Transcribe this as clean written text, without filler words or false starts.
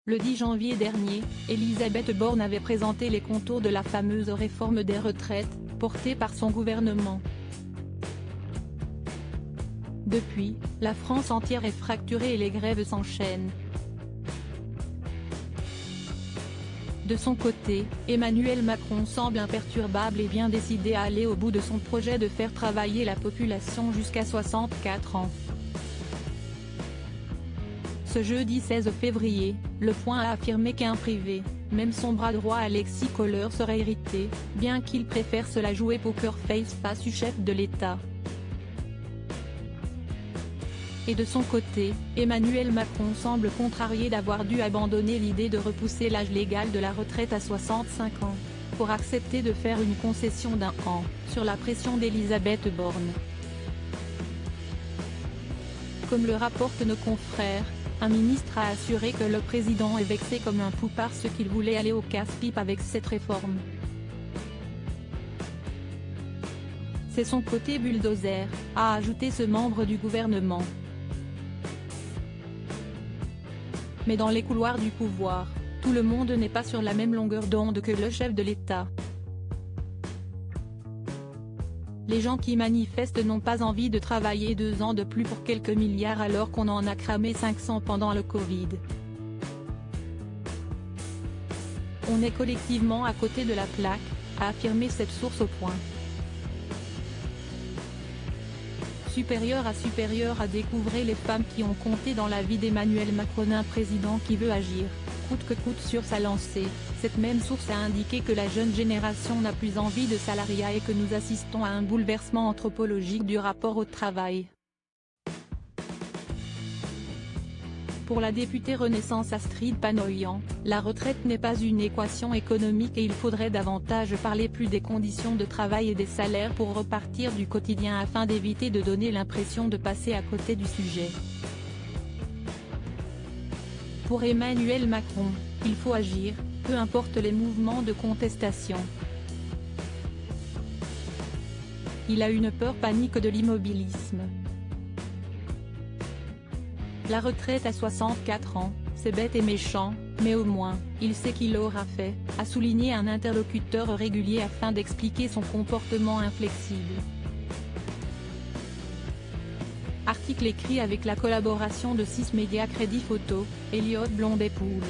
Le 10 janvier dernier, Elisabeth Borne avait présenté les contours de la fameuse réforme des retraites, portée par son gouvernement. Depuis, la France entière est fracturée et les grèves s'enchaînent. De son côté, Emmanuel Macron semble imperturbable et bien décidé à aller au bout de son projet de faire travailler la population jusqu'à 64 ans. Ce jeudi 16 février, Le Point a affirmé qu'un privé, même son bras droit Alexis Kohler serait irrité, bien qu'il préfère se la jouer poker face du chef de l'État. Et de son côté, Emmanuel Macron semble contrarié d'avoir dû abandonner l'idée de repousser l'âge légal de la retraite à 65 ans, pour accepter de faire une concession d'1 an, sur la pression d'Elisabeth Borne. Comme le rapportent nos confrères, un ministre a assuré que le président est vexé comme un fou parce qu'il voulait aller au casse-pipe avec cette réforme. C'est son côté bulldozer, a ajouté ce membre du gouvernement. Mais dans les couloirs du pouvoir, tout le monde n'est pas sur la même longueur d'onde que le chef de l'État. Les gens qui manifestent n'ont pas envie de travailler 2 ans de plus pour quelques milliards alors qu'on en a cramé 500 pendant le Covid. On est collectivement à côté de la plaque, a affirmé cette source au Point. Supérieur à découvrir les femmes qui ont compté dans la vie d'Emmanuel Macron, un président qui veut agir, coûte que coûte sur sa lancée. Cette même source a indiqué que la jeune génération n'a plus envie de salariat et que nous assistons à un bouleversement anthropologique du rapport au travail. Pour la députée Renaissance Astrid Panoyan, la retraite n'est pas une équation économique et il faudrait davantage parler plus des conditions de travail et des salaires pour repartir du quotidien afin d'éviter de donner l'impression de passer à côté du sujet. Pour Emmanuel Macron, il faut agir, peu importe les mouvements de contestation. Il a une peur panique de l'immobilisme. La retraite à 64 ans, c'est bête et méchant, mais au moins, il sait qu'il l'aura fait, a souligné un interlocuteur régulier afin d'expliquer son comportement inflexible. Article écrit avec la collaboration de 6 médias Crédit Photo, Elliott Blondet-Poul.